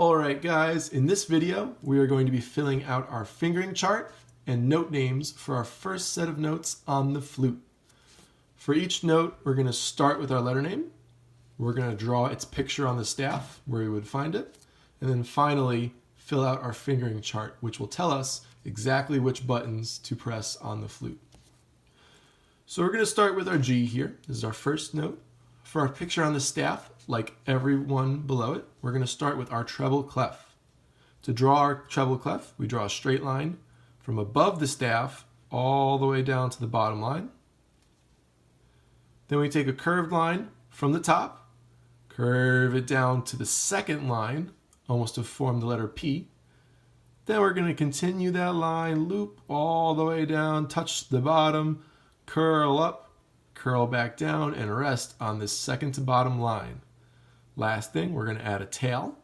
Alright guys, in this video we are going to be filling out our fingering chart and note names for our first set of notes on the flute. For each note we're going to start with our letter name, we're going to draw its picture on the staff where we would find it, and then finally fill out our fingering chart, which will tell us exactly which buttons to press on the flute. So we're going to start with our G here. This is our first note. For our picture on the staff, like everyone below it, we're going to start with our treble clef. To draw our treble clef, we draw a straight line from above the staff all the way down to the bottom line. Then we take a curved line from the top, curve it down to the second line, almost to form the letter P. Then we're going to continue that line, loop all the way down, touch the bottom, curl up, curl back down, and rest on this second to bottom line. Last thing, we're going to add a tail.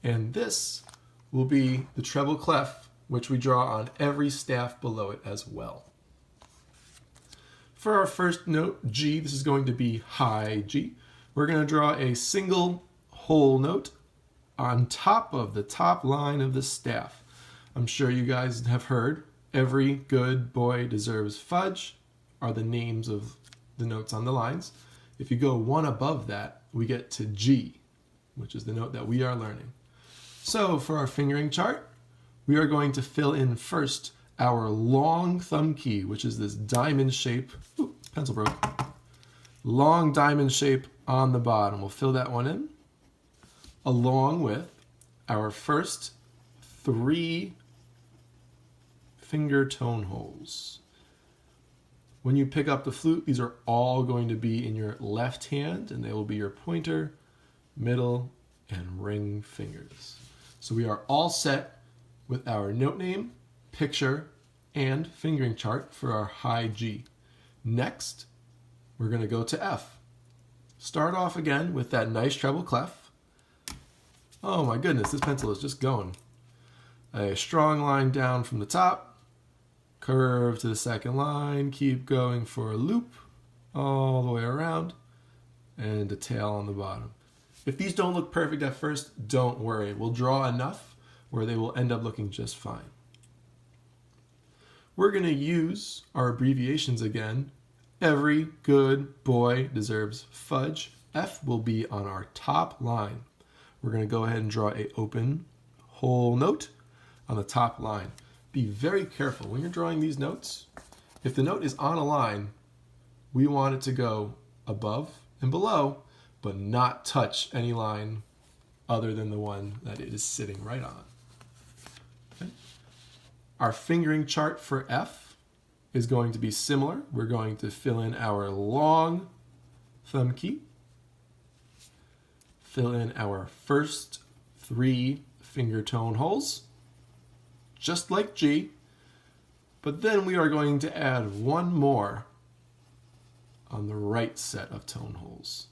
And this will be the treble clef, which we draw on every staff below it as well. For our first note, G, this is going to be high G. We're going to draw a single whole note on top of the top line of the staff. I'm sure you guys have heard, every good boy deserves fudge are the names of the notes on the lines. If you go one above that, we get to G, which is the note that we are learning. So for our fingering chart, we are going to fill in first our long thumb key, which is this diamond shape, pencil broke, long diamond shape on the bottom. We'll fill that one in, along with our first 3 finger tone holes. When you pick up the flute, these are all going to be in your left hand, and they will be your pointer, middle, and ring fingers. So we are all set with our note name, picture, and fingering chart for our high G. Next, we're going to go to F. Start off again with that nice treble clef. Oh my goodness, this pencil is just going. A strong line down from the top, curve to the second line, keep going for a loop all the way around, and a tail on the bottom. If these don't look perfect at first, don't worry. We'll draw enough where they will end up looking just fine. We're going to use our abbreviations again. Every good boy deserves fudge. F will be on our top line. We're going to go ahead and draw an open whole note on the top line. Be very careful when you're drawing these notes. If the note is on a line, we want it to go above and below, but not touch any line other than the one that it is sitting right on. Okay. Our fingering chart for F is going to be similar. We're going to fill in our long thumb key, fill in our first 3 finger tone holes, just like G, but then we are going to add one more on the right set of tone holes.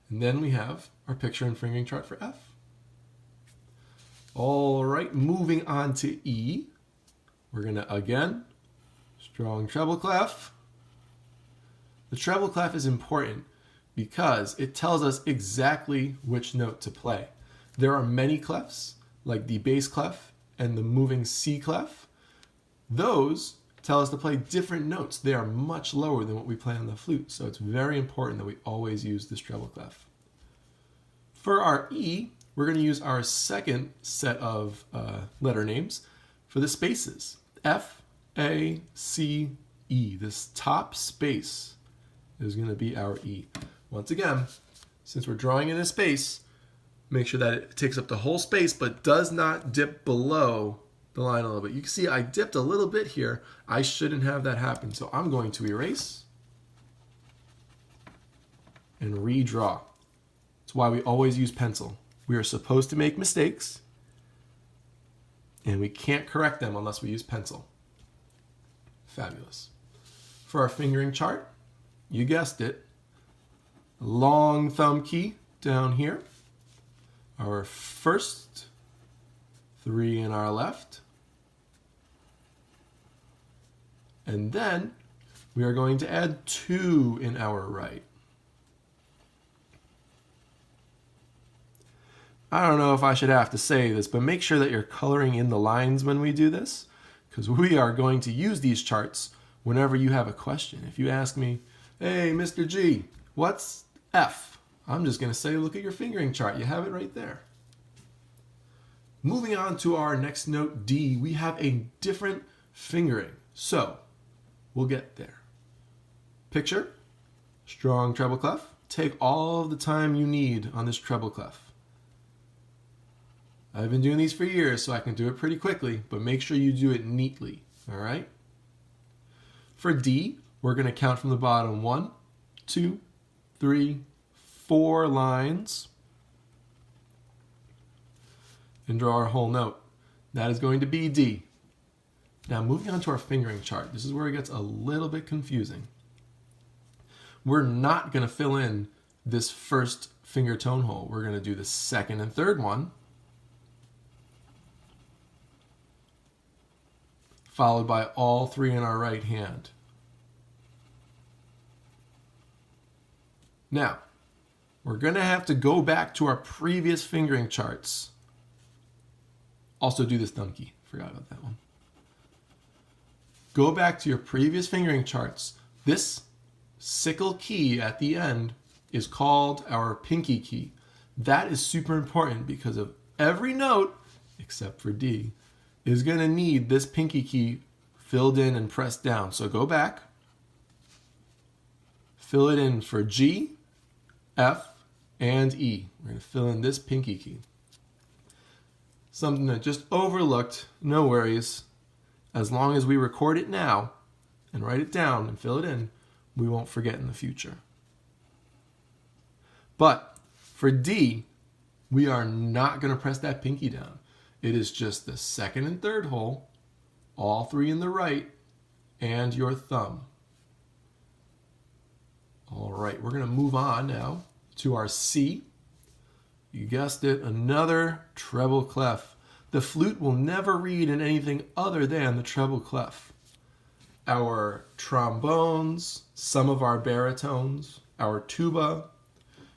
And then we have our picture and fingering chart for F. All right, moving on to E. We're going to, again, strong treble clef. The treble clef is important because it tells us exactly which note to play. There are many clefs, like the bass clef and the moving C clef. Those tell us to play different notes. They are much lower than what we play on the flute, so it's very important that we always use this treble clef. For our E, we're going to use our second set of letter names for the spaces. F, A, C, E. This top space is going to be our E. Once again, since we're drawing in a space, make sure that it takes up the whole space but does not dip below the line a little bit. You can see I dipped a little bit here. I shouldn't have that happen. So I'm going to erase and redraw. That's why we always use pencil. We are supposed to make mistakes and we can't correct them unless we use pencil. Fabulous. For our fingering chart, you guessed it, long thumb key down here. Our first 3 in our left. And then we are going to add 2 in our right. I don't know if I should have to say this, but make sure that you're coloring in the lines when we do this, because we are going to use these charts whenever you have a question. If you ask me, hey, Mr. G, what's F? I'm just going to say, look at your fingering chart. You have it right there. Moving on to our next note, D, we have a different fingering. So we'll get there. Picture, strong treble clef. Take all the time you need on this treble clef. I've been doing these for years, so I can do it pretty quickly, but make sure you do it neatly, all right? For D, we're going to count from the bottom 1, 2, 3, 4 lines and draw our whole note. That is going to be D. Now moving on to our fingering chart. This is where it gets a little bit confusing. We're not going to fill in this first finger tone hole. We're going to do the second and third one, followed by all 3 in our right hand. Now, we're going to have to go back to our previous fingering charts. Also do this thumb key. Forgot about that one. Go back to your previous fingering charts. This sickle key at the end is called our pinky key. That is super important because of every note, except for D, is going to need this pinky key filled in and pressed down. So go back, fill it in for G, F, and E. We're going to fill in this pinky key. Something that just overlooked, no worries. As long as we record it now and write it down and fill it in, we won't forget in the future. But for D, we are not going to press that pinky down. It is just the second and third hole, all 3 in the right, and your thumb. All right, we're going to move on now to our C. You guessed it, another treble clef. The flute will never read in anything other than the treble clef. Our trombones, some of our baritones, our tuba,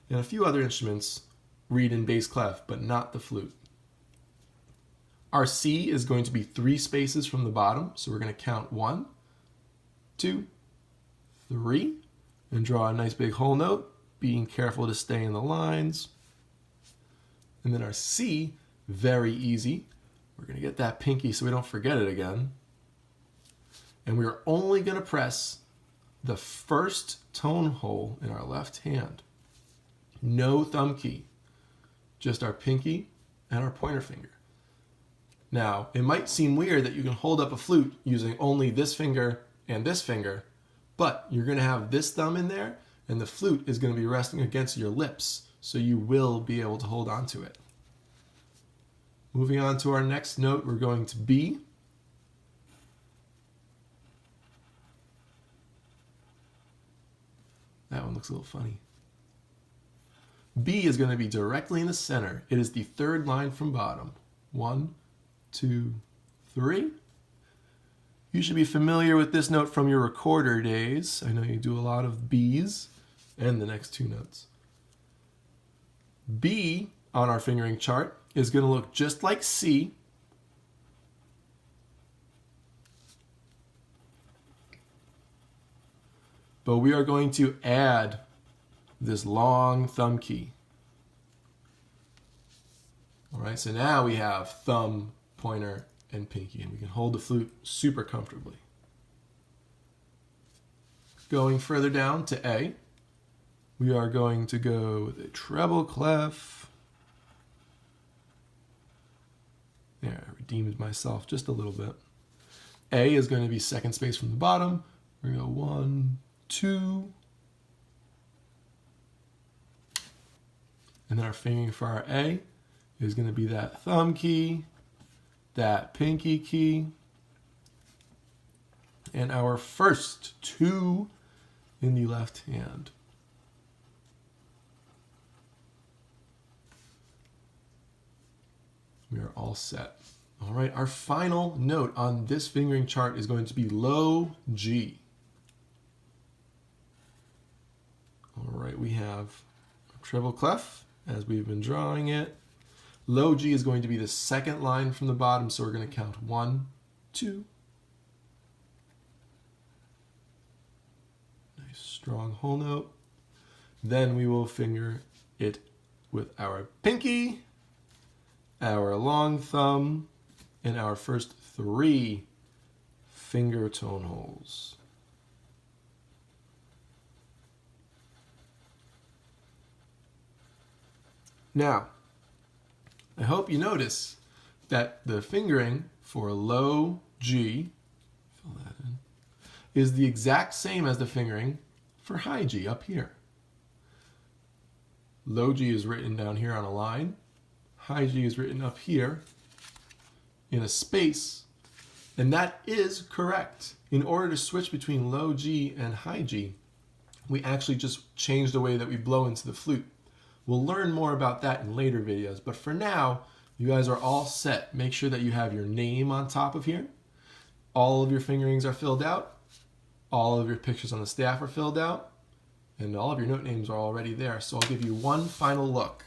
and a few other instruments read in bass clef, but not the flute. Our C is going to be 3 spaces from the bottom, so we're going to count 1, 2, 3, and draw a nice big whole note, being careful to stay in the lines. And then our C, very easy. We're going to get that pinky so we don't forget it again. And we're only going to press the first tone hole in our left hand. No thumb key, just our pinky and our pointer finger. Now, it might seem weird that you can hold up a flute using only this finger and this finger, but you're going to have this thumb in there, and the flute is going to be resting against your lips, so you will be able to hold on to it. Moving on to our next note, we're going to B. That one looks a little funny. B is going to be directly in the center. It is the 3rd line from bottom. 1, 2, 3. You should be familiar with this note from your recorder days. I know you do a lot of B's and the next 2 notes. B on our fingering chart is going to look just like C. But we are going to add this long thumb key. All right, so now we have thumb, pointer, and pinky, and we can hold the flute super comfortably. Going further down to A, we are going to go with a treble clef. There, I redeemed myself just a little bit. A is going to be 2nd space from the bottom. We're going to go 1, 2. And then our fingering for our A is going to be that thumb key, that pinky key, and our first 2 in the left hand. We are all set. All right, our final note on this fingering chart is going to be low G. All right, we have a treble clef as we've been drawing it. Low G is going to be the second line from the bottom, so we're going to count 1, 2. Nice strong whole note. Then we will finger it with our pinky, our long thumb, and our first 3 finger tone holes. Now, I hope you notice that the fingering for low G, fill that in, is the exact same as the fingering for high G up here. Low G is written down here on a line. High G is written up here in a space, and that is correct. In order to switch between low G and high G, we actually just change the way that we blow into the flute. We'll learn more about that in later videos, but for now, you guys are all set. Make sure that you have your name on top of here. All of your fingerings are filled out. All of your pictures on the staff are filled out. And all of your note names are already there. So I'll give you one final look.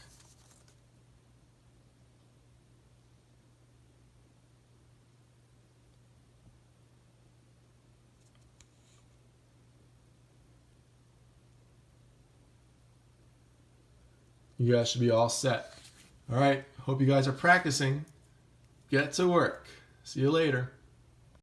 You guys should be all set. All right, hope you guys are practicing. Get to work. See you later.